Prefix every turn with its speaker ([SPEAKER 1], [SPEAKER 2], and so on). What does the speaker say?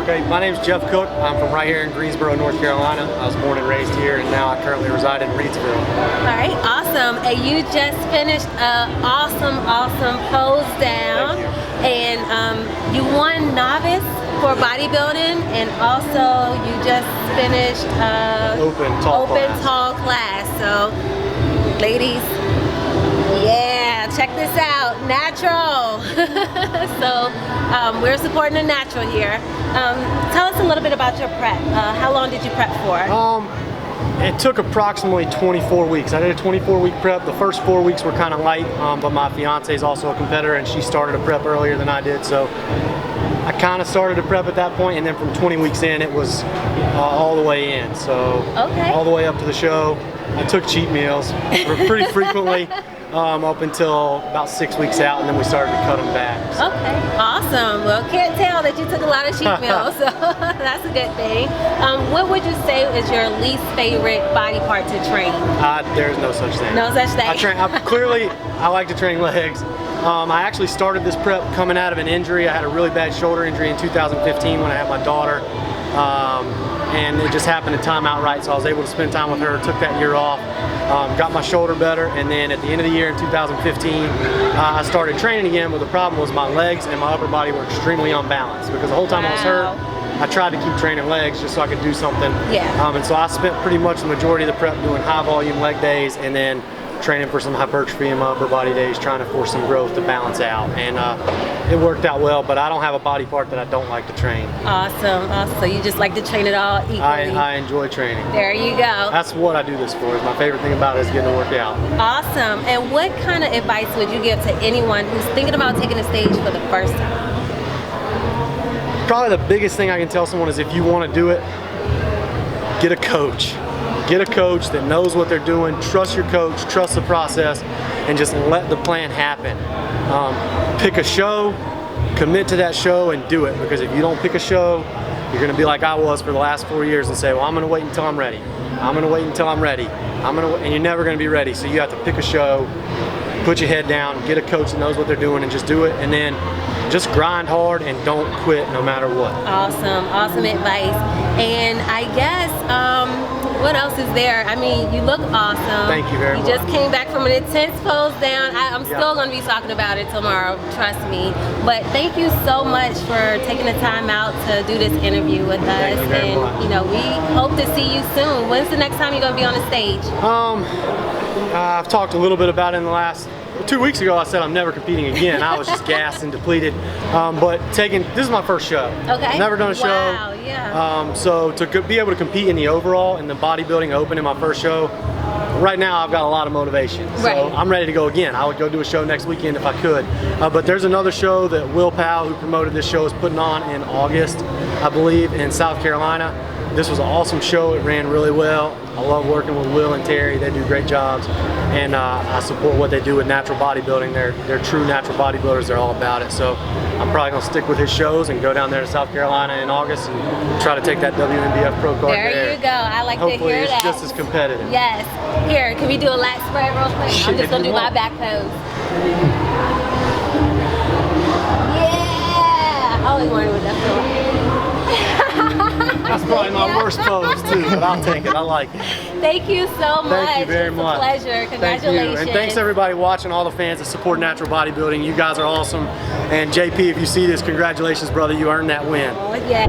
[SPEAKER 1] Okay, my name is Jeff Cook. I'm from right here in Greensboro, North Carolina. I was born and raised here, and now I currently reside in Reedsville.
[SPEAKER 2] All right, awesome. And you just finished an awesome pose down.
[SPEAKER 1] Thank you.
[SPEAKER 2] And you won novice for bodybuilding, and also you just finished
[SPEAKER 1] open tall class.
[SPEAKER 2] So, ladies, yeah, check this out, natural. So we're supporting the natural here. Tell us a little bit about your prep. How long did you prep for?
[SPEAKER 1] It took approximately 24 weeks. I did a 24-week prep. The first 4 weeks were kind of light, but my fiance is also a competitor, and she started a prep earlier than I did, so I kind of started a prep at that point, and then from 20 weeks in, it was all the way in. So all the way up to the show. I took cheat meals pretty frequently. Up until about 6 weeks out, and then we started to cut them back. So.
[SPEAKER 2] Okay, awesome. Well, can't tell that you took a lot of cheat meals, so that's a good thing. What would you say is your least favorite body part to train?
[SPEAKER 1] There's no such thing.
[SPEAKER 2] No such thing.
[SPEAKER 1] Clearly, I like to train legs. I actually started this prep coming out of an injury. I had a really bad shoulder injury in 2015 when I had my daughter. And it just happened to time out right, so I was able to spend time with her, took that year off, got my shoulder better, and then at the end of the year in 2015, I started training again, but the problem was my legs and my upper body were extremely unbalanced, because the whole time I was hurt, I tried to keep training legs just so I could do something. And so I spent pretty much the majority of the prep doing high volume leg days, and then training for some hypertrophy in my upper body days, trying to force some growth to balance out, and it worked out well. But I don't have a body part that I don't like to train.
[SPEAKER 2] Awesome. So you just like to train it all equally.
[SPEAKER 1] I enjoy training.
[SPEAKER 2] There you go.
[SPEAKER 1] That's what I do this for. My favorite thing about it is getting to work out.
[SPEAKER 2] Awesome. And what kind of advice would you give to anyone who's thinking about taking the stage for the first time?
[SPEAKER 1] Probably the biggest thing I can tell someone is, if you want to do it, get a coach. Get a coach that knows what they're doing. Trust your coach, trust the process, and just let the plan happen. Pick a show, commit to that show, and do it. Because if you don't pick a show, you're going to be like I was for the last 4 years and say, well, I'm going to wait until I'm ready. I'm going to wait until I'm ready. And you're never going to be ready. So you have to pick a show, put your head down, get a coach that knows what they're doing, and just do it. And then just grind hard and don't quit no matter what.
[SPEAKER 2] Awesome advice. And I guess, what else is there? I mean, you look awesome.
[SPEAKER 1] Thank you very much.
[SPEAKER 2] You just came back from an intense pose down. I'm still going to be talking about it tomorrow, trust me. But thank you so much for taking the time out to do this interview with us.
[SPEAKER 1] Thank you very much.
[SPEAKER 2] You know, we hope to see you soon. When's the next time you're going to be on the stage?
[SPEAKER 1] I've talked a little bit about it in the last 2 weeks ago. I said I'm never competing again. I was just gassed and depleted. But this is my first show.
[SPEAKER 2] Okay.
[SPEAKER 1] Never done a show.
[SPEAKER 2] Wow, yeah.
[SPEAKER 1] So to be able to compete in the overall in the bodybuilding open in my first show, right now I've got a lot of motivation. So I'm ready to go again. I would go do a show next weekend if I could. But there's another show that Will Powell, who promoted this show, is putting on in August, I believe, in South Carolina. This was an awesome show. It ran really well. I love working with Will and Terry. They do great jobs, and I support what they do with natural bodybuilding. They're true natural bodybuilders. They're all about it. So I'm probably gonna stick with his shows and go down there to South Carolina in August and try to take that WNBF Pro card there.
[SPEAKER 2] There you go. I like to hear that.
[SPEAKER 1] Hopefully it's just as competitive.
[SPEAKER 2] Yes. Here, can we do a lat spread real quick? I'm just gonna do my back pose. Yeah. I always wondered what that felt like.
[SPEAKER 1] That's probably my worst pose too, but I'll take it. I like it.
[SPEAKER 2] Thank you so much.
[SPEAKER 1] Thank you very much.
[SPEAKER 2] It's a pleasure. Congratulations.
[SPEAKER 1] Thank you. And thanks everybody watching, all the fans that support natural bodybuilding. You guys are awesome. And JP, if you see this, congratulations, brother. You earned that win.
[SPEAKER 2] Oh, yeah.